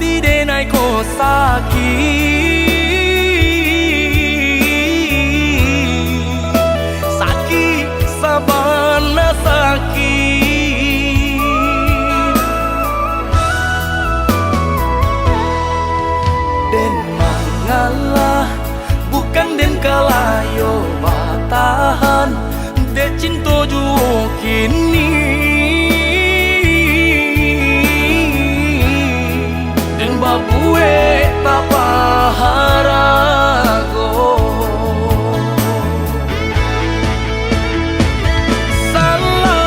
pasti denai ko sakit sabana sakit den mangalah bukan den kalayo batahan de cinta juo kini den babue tapaharago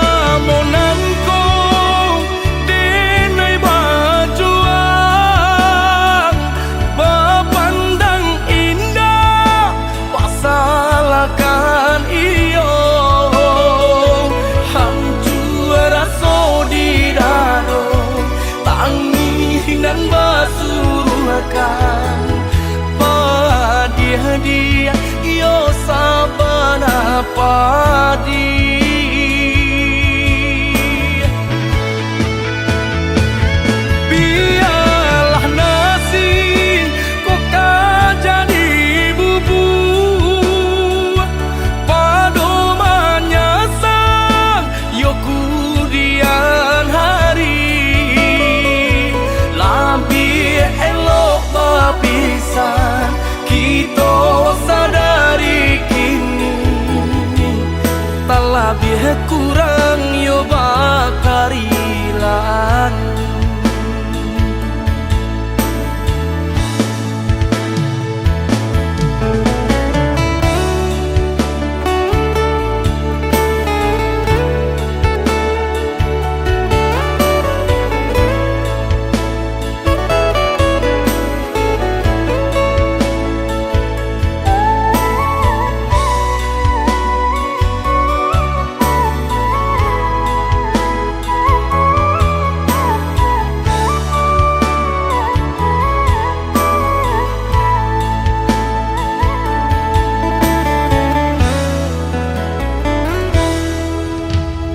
salamonanko denai bajuang bapandang indah pasalakan iyo hancur raso di dado tanginan basuruhkan padia iyo sabana padi biarlah nasi kok jadi bubur padomanya sang yo kudian hari lambi elok bapisan kita sadari kini tak lebih kurang yo bakarilan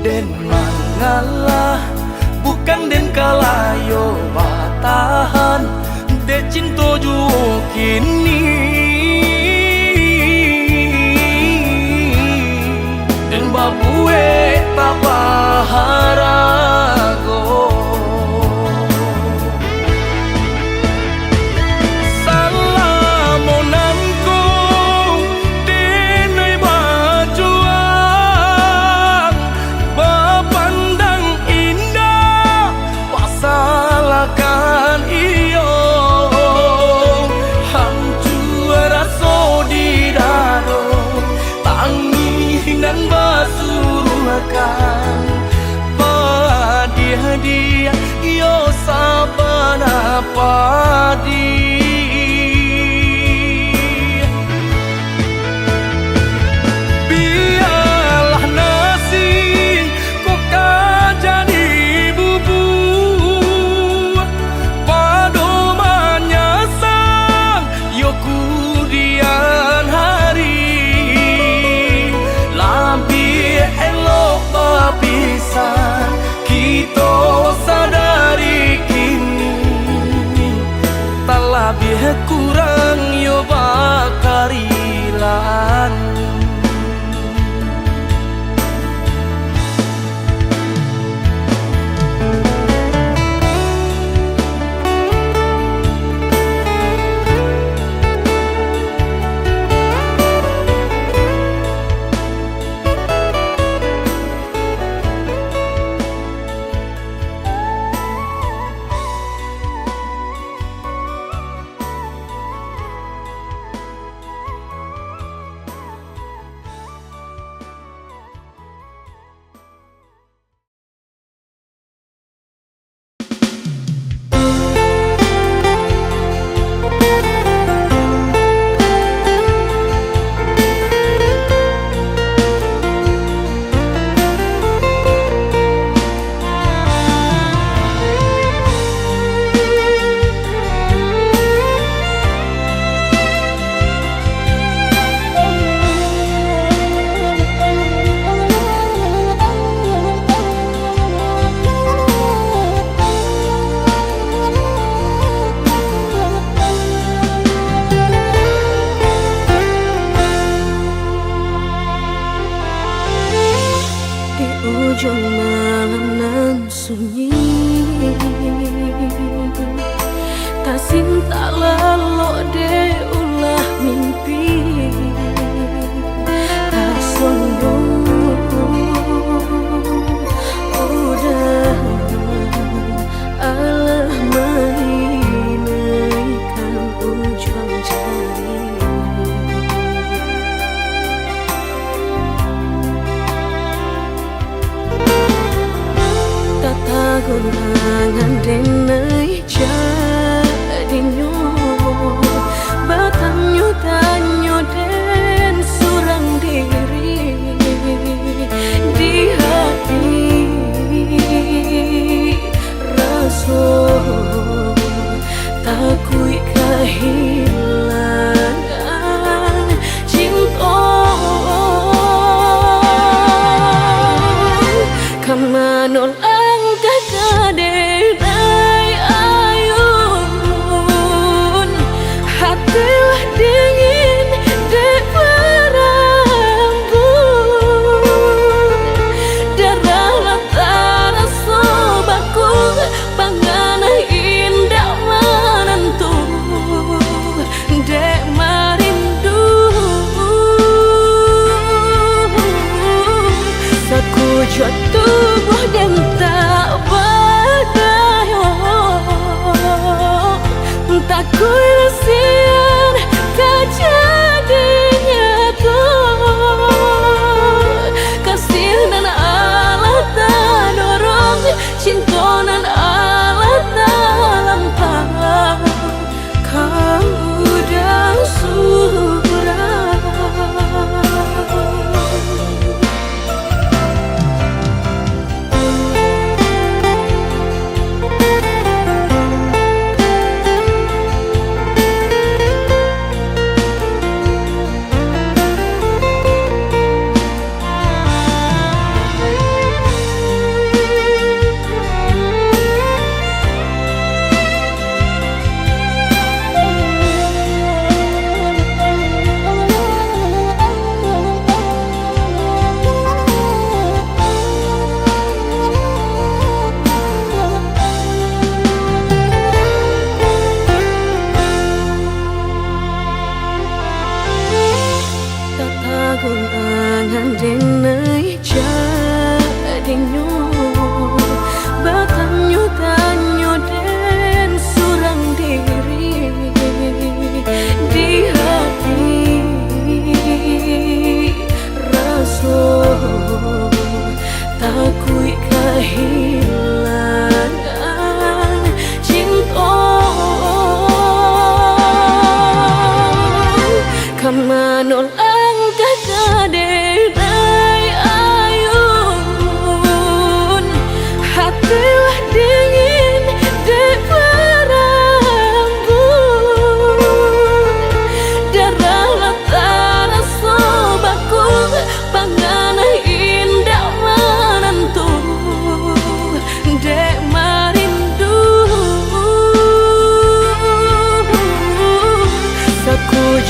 den mangalah bukan den kalayo batahan de cinta juo kini den babue tapaharago salamonanko denai bajuang bapandang indah pasalakan iyo hancur raso di dado tanginan basuruhkan padia iyo sabana padi biarlah nasi kok jadi bubur padomanya sang yo kudian hari lambi elok bapisan kita sadari kini tak lebih kurang yo bakarilan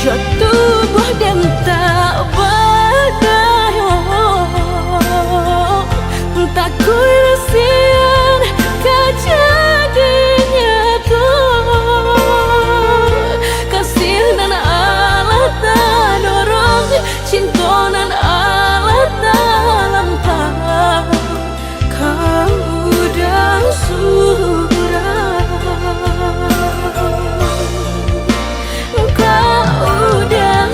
tubuh dan tak berdaya, tak kursian kejadinya tuh kasih dan Allah tak dorong, cinta dan Allah tak lampau. Kau udah surah, kau udah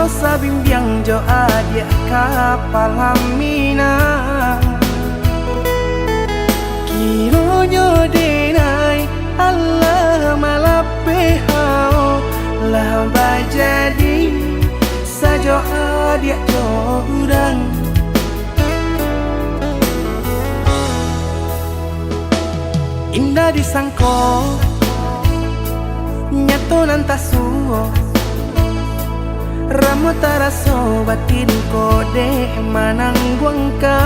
Kalau sabimbiang jo adia kapal hamina Kironyo denai Allah malape hao lah bajadi sajo adia jo urang Indah disangko nyato nantasuo Ramo taraso batin kode manang guangka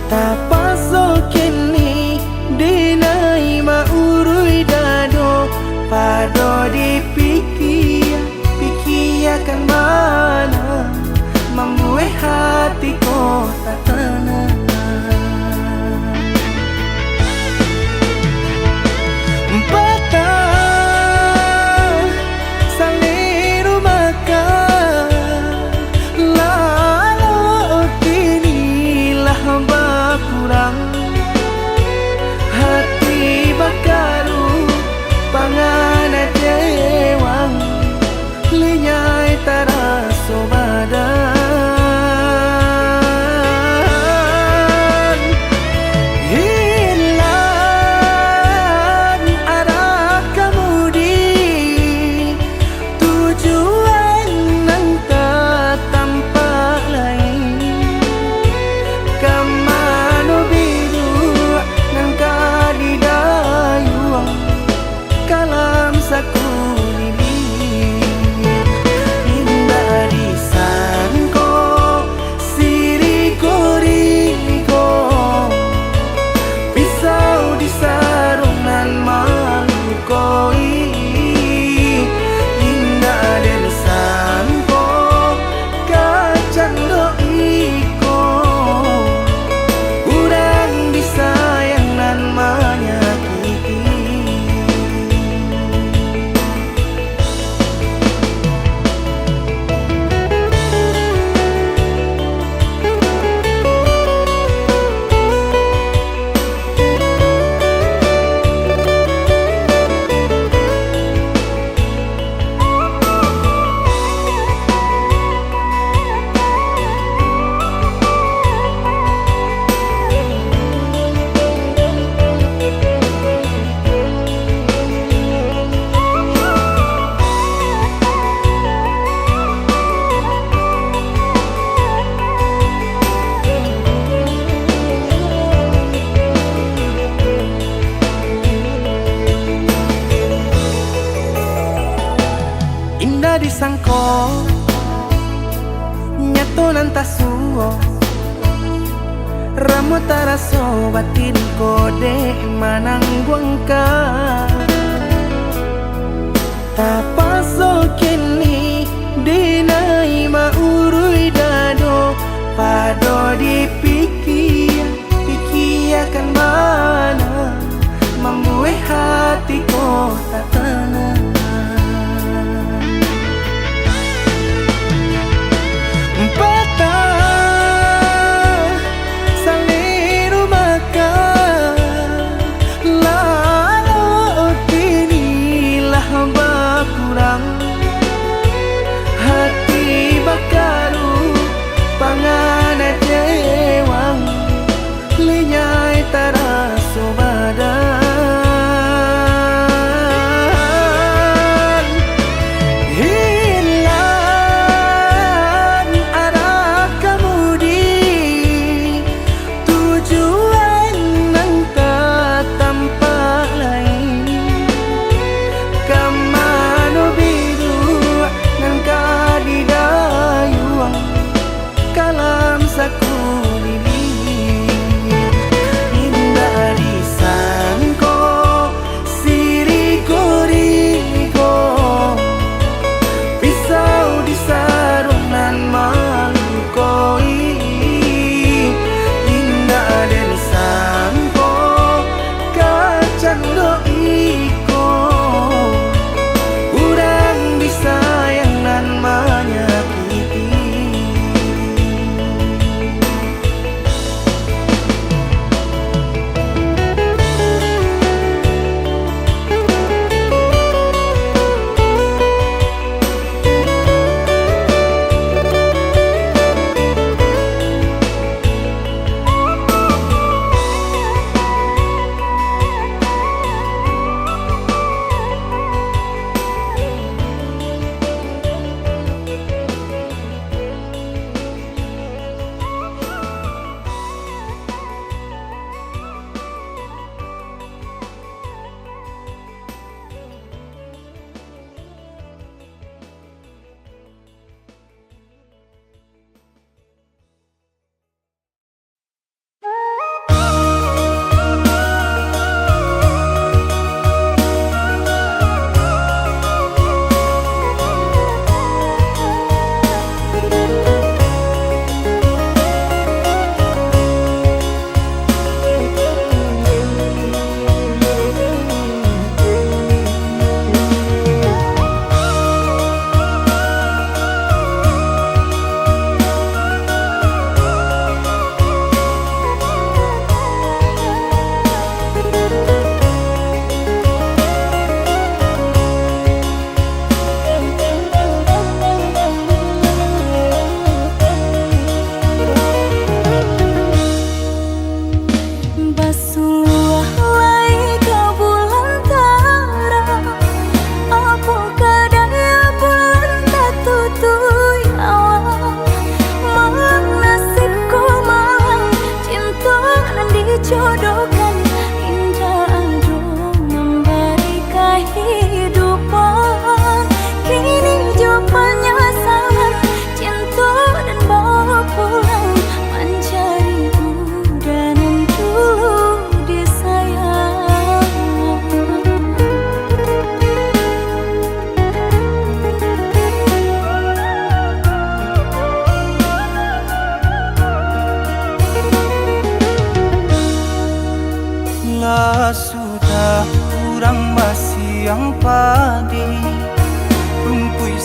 Tapaso kini dinai maurui dado Pado dipikia kan mana Membuat hatiku tak tenang Hati bakaru pangana jewang Linyai taraso badan Hilang arah kemudi Tujuan nang tak tampak lain Kamano biru nang kadidayuang Kalam saku lilir Indah disangko siriko-riko Pisau di sarungan malukoi Indah disangko kacang doiko Urang disayang nan menyakiti Indah disangko nyato nantasuo Ramo taraso batin kode manang guangka Tapaso kini dinai maurui dado Pado dipikia kan mana Membuat hatiku tak tenang Hati bakaru pangana jewang Linyai taraso badan Hilang arah kemudi Tujuan nang tak tampak lain Kamano biru nang kadidayuang Kala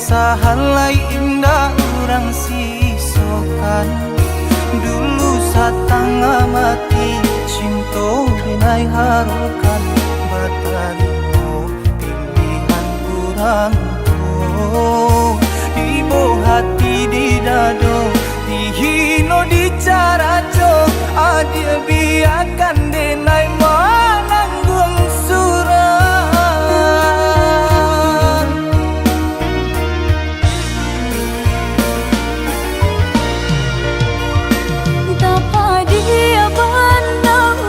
sahalai indah orang sisokan. Dulu satanga mati cinta binai harukan. Batarimo pilihan kurang tuh. Ibu hati di dado dihino di caraco. Adil biarkan denai mananggung surat. Tapa dia pandang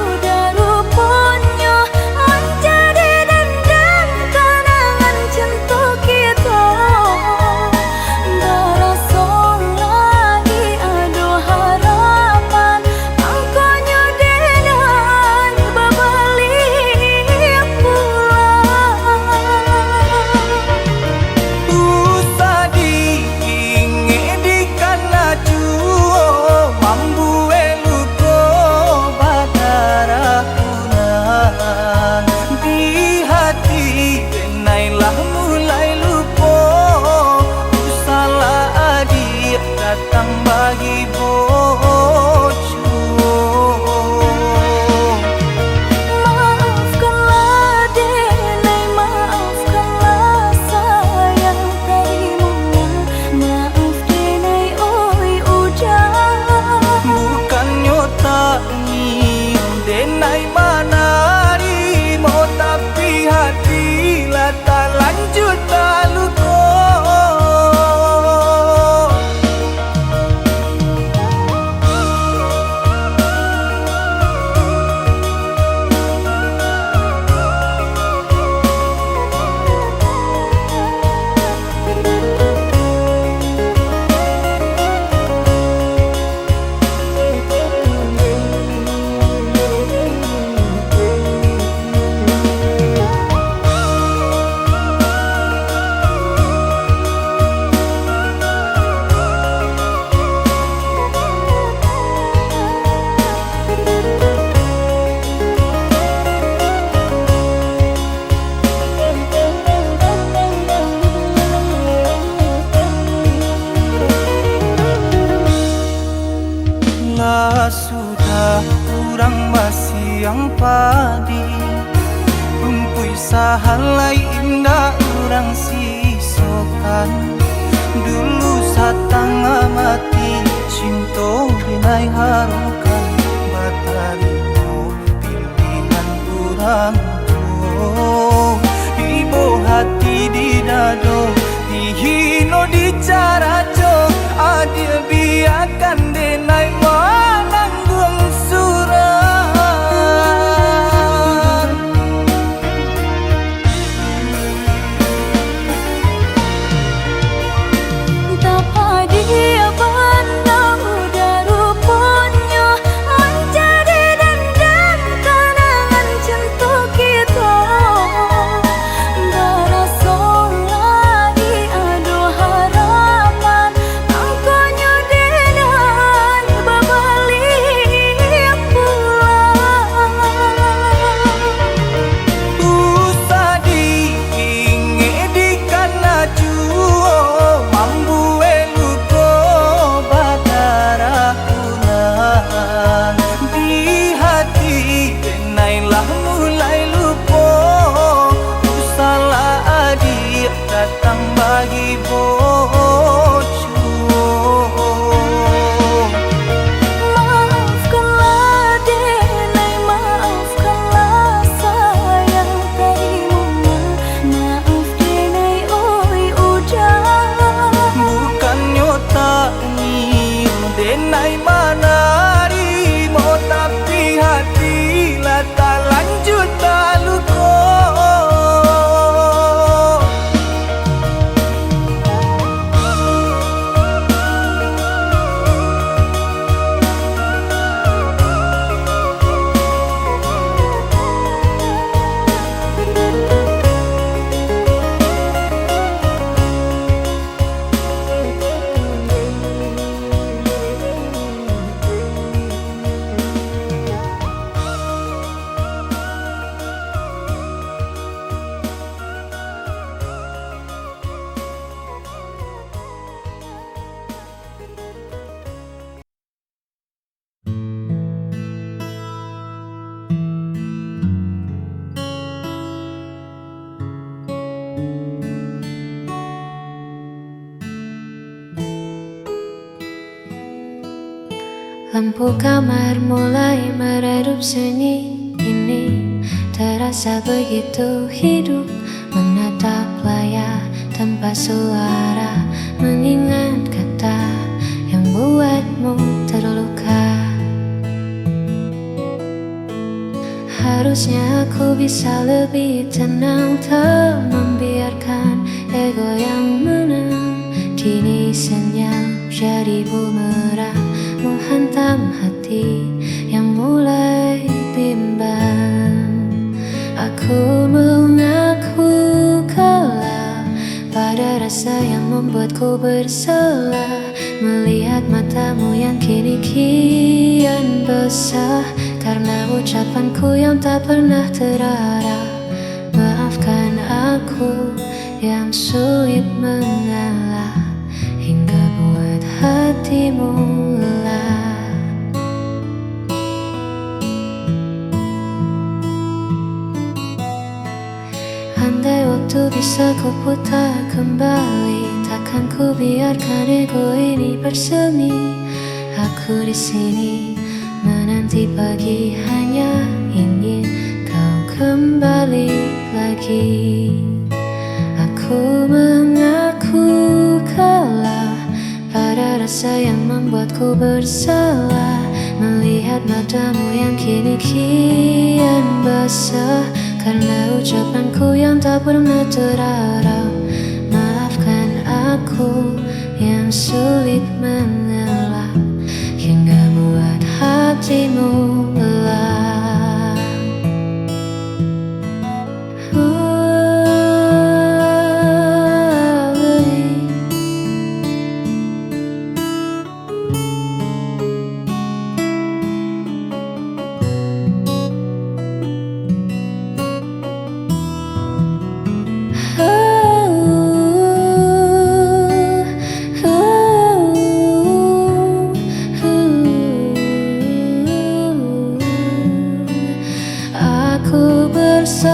rupanya menjadi dendam kenangan cinta kita. Berasa lagi ada harapan angkanya denai berbalik pulang. Usah diinge di kana juo mambu eluko badara kurang. Di hati denailah mulai lupo. Usalah adik datang bagi bojo. Maafkanlah denai, maafkanlah sayang terimonya. Maaf denai oi ujang. Bukannya tak nyium denai mana rimo, tapi hatilah tak lanjut tak luko. Lah sudah kurang masih yang padi. Rumpui sahalai indah orang sisokan. Dulu satanga mati cinta binai harukan. Batarimo pilihan kurang tuh. Ibu hati di dado dihino di caraco. Adil biarkan denai mananggung surat. Tapa dia pandang rupanya menjadi dendam kenangan cinta kita. Berasa Lampu kamar mulai meredup sunyi ini. Terasa begitu hidup menatap layar tanpa suara, mengingat kata yang buatmu terluka. Harusnya aku bisa lebih tenang, tak membiarkan ego yang menang. Kini senyap jadi bumerang, menghantam hati yang mulai bimbang. Aku mengaku kalah pada rasa yang membuatku bersalah, melihat matamu yang kini kian basah karena ucapanku yang tak pernah terarah. Maafkan aku yang sulit mengalah, hingga buat hatimu lelah. Andai waktu bisa ku putar kembali, takkan ku biarkan ego ini bersemi. Aku di sini menanti pagi, hanya ingin kau kembali lagi. Aku mengaku kalah pada rasa yang membuatku bersalah, melihat matamu yang kini kian basah karena ucapanku yang tak pernah terarah. Maafkan aku yang sulit mengalah, hingga buat hatimu lelah. Aku bersalah,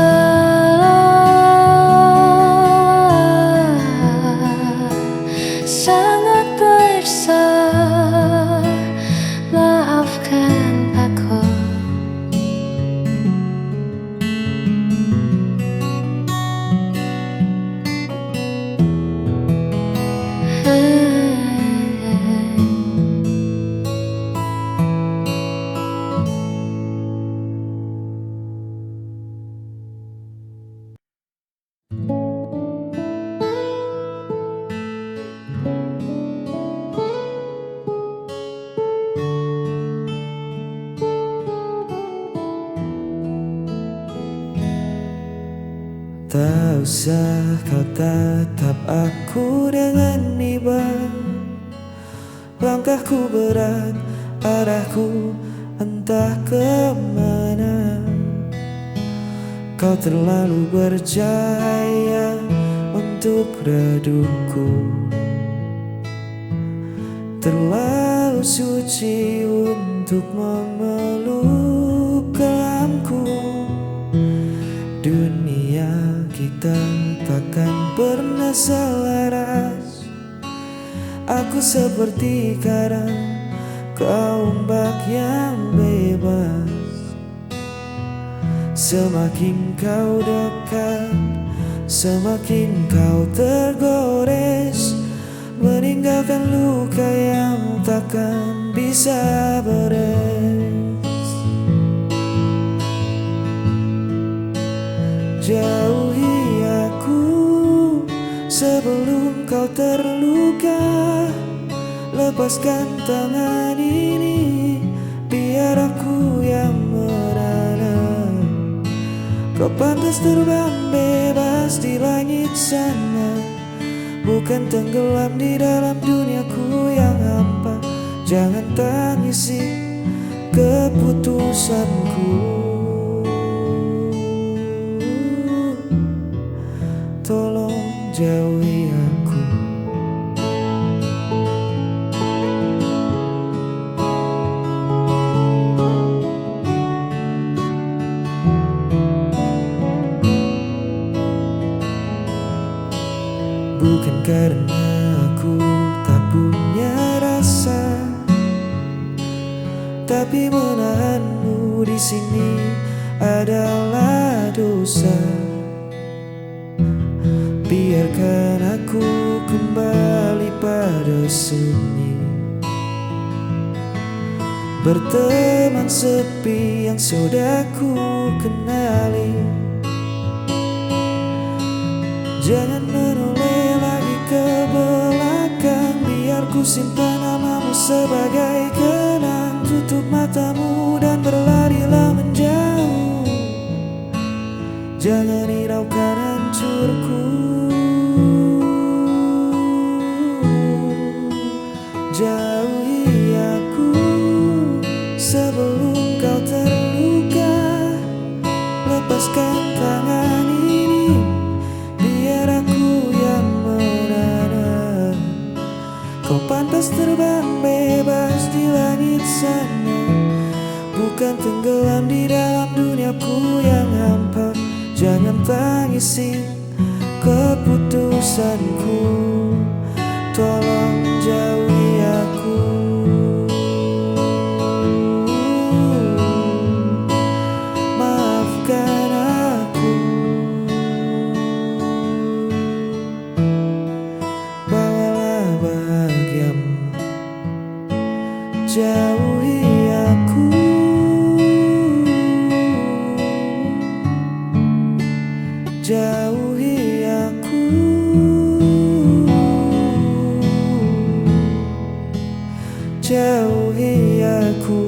sangat bersalah. Maafkan aku. Tak usah kau tatap aku dengan iba. Langkahku berat, arahku entah kemana. Kau terlalu bercahaya untuk redupku, terlalu suci untuk memeluk kelamku. Dunia kita takkan pernah selaras. Aku seperti karang, kau ombak yang bebas. Semakin kau dekat, semakin kau tergores, meninggalkan luka yang takkan bisa beres. Jauhi aku sebelum kau terluka. Lepaskan tangan ini, biar aku yang merana. Kau pantas terbang bebas di langit sana, bukan tenggelam di dalam duniaku yang hampa. Jangan tangisi keputusanku, tolong jauhi aku. Bukan karena aku tak punya rasa, tapi menahanmu di sini adalah dosa. Biarkan aku kembali pada seni, berteman sepi yang sudah ku kenali. Jangan menoleh lagi ke belakang, biar ku simpan namamu sebagai kenang. Tutup matamu dan berlarilah menjauh, jangan hiraukan hancurku. Jauhi aku sebelum kau terluka. Lepaskan tangan ini, biar aku yang menanam. Kau pantas terbang bebas di langit sana, bukan tenggelam di dalam duniaku yang hampa. Jangan tangisi keputusanku, tolong jauhi aku. Maafkan aku, bawalah bahagiamu. Jauhi aku, jauhi aku, jauhi aku.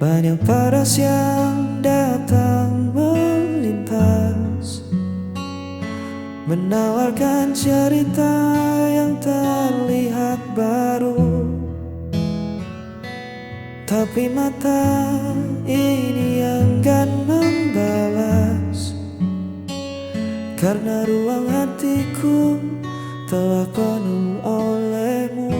Banyak paras yang datang melintas, menawarkan cerita yang terlihat baru. Tapi mata ini enggan membalas, karena ruang hatiku telah penuh olehmu.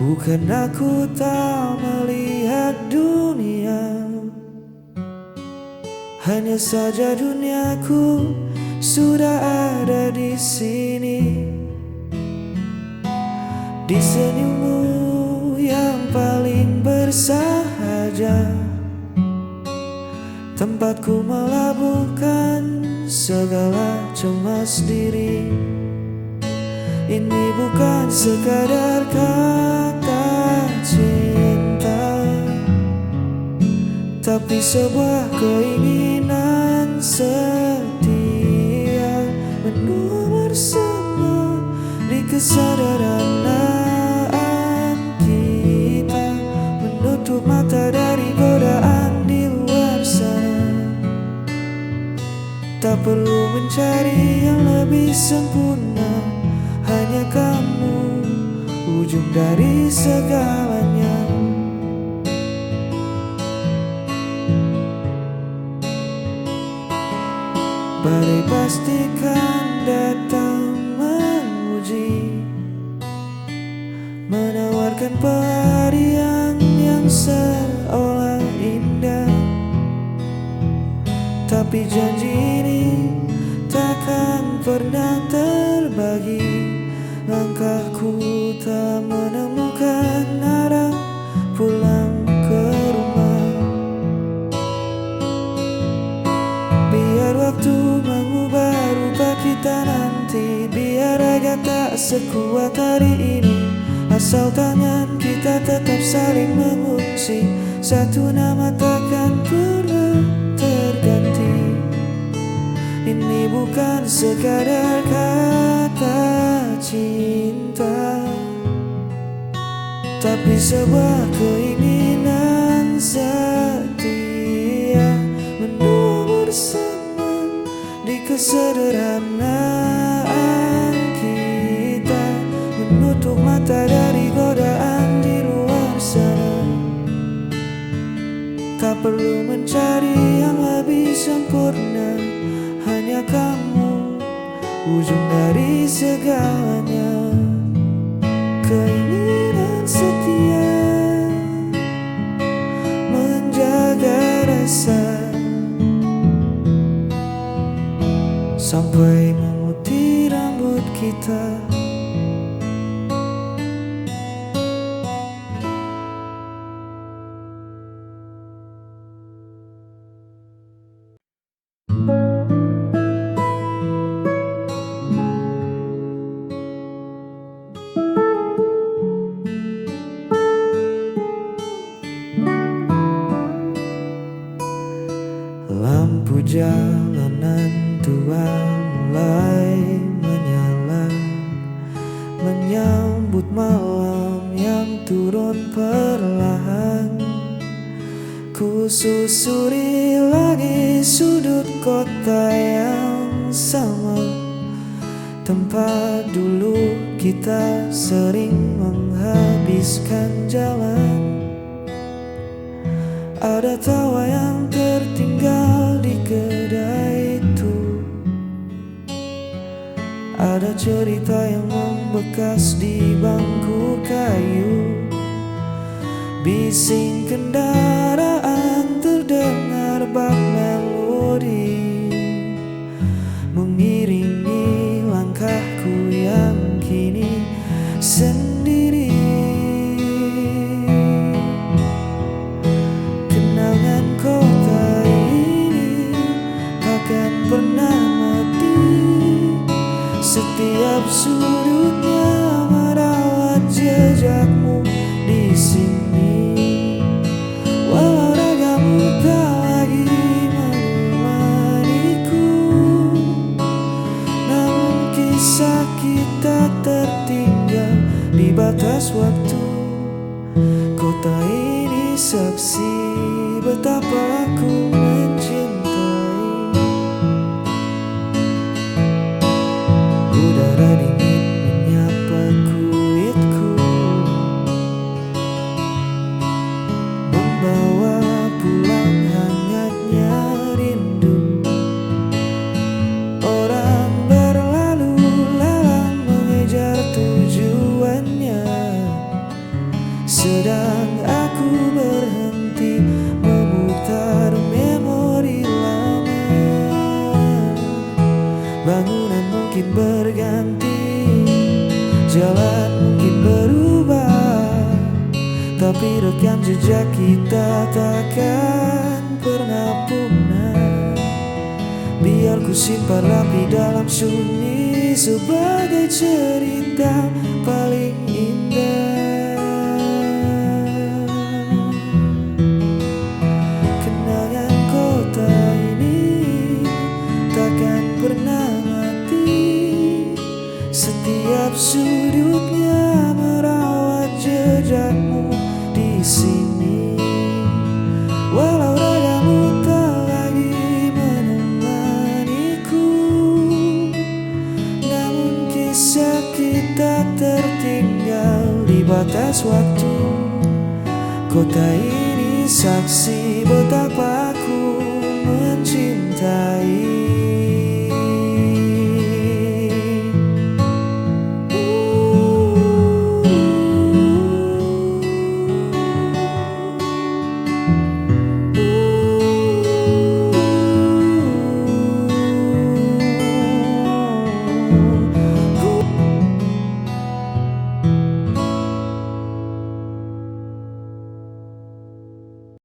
Bukan aku tak melihat dunia, hanya saja duniaku sudah ada di sini. Di senyummu yang paling bersahaja, tempatku melabuhkan segala cemas diri. Ini bukan sekadar kata cinta, tapi sebuah keinginan setia, menua bersama di kesederhanaan kita, menutup mata dari godaan di luar sana. Tak perlu mencari yang lebih sempurna, hanya kamu ujung dari segalanya. Badai pastikan datang menguji, menawarkan pelarian yang seolah indah. Tapi janji ini takkan pernah terbagi. Langkahku tak menemukan arah pulang ke rumah. Biar waktu mengubah rupa kita nanti, biar raga tak sekuat hari ini, asal tangan kita tetap saling mengunci. Satu nama takkan pernah terganti. Ini bukan sekadar kata cinta, tapi sebuah keinginan setia, menua bersama di kesederhanaan kita, menutup mata dari godaan di luar sana. Tak Tak perlu mencari yang lebih sempurna, hanya kamu ujung dari segalanya. Keinginan setia menjaga rasa sampai memutih rambut kita. Lampu jalanan tua mulai menyala, menyambut malam yang turun perlahan. Ku susuri lagi sudut kota yang sama, tempat dulu kita sering menghabiskan jalan. Ada tawa yang tertinggal di kedai itu, ada cerita yang membekas di bangku kayu. Bising kendaraan terdengar bak melodi, mengiringi langkahku yang kini sendiri. Kenangan kota ini takkan pernah mati, setiap sudutnya merawat jejakmu di sini. Walau ragamu tak lagi menemaniku, namun kisah kita tertinggal di batas waktu. Kota ini saksi betapa aku mencintai. Udara dingin menyapa kulitku, membawa pulang hangatnya rindu. Orang berlalu lalang mengejar tujuannya, sedang aku berhenti memutar memori lama. Bangunan mungkin berganti, jalan mungkin berubah, tapi rekam jejak kita takkan pernah punah. Biar ku simpan rapi dalam sunyi sebagai cerita paling indah. Kenangan kota ini takkan pernah mati, setiap sudutnya merawat jejakmu di sini. Walau ragamu tak lagi menemaniku, namun kisah kita tertinggal di batas waktu. Kota ini saksi betapa aku mencintai.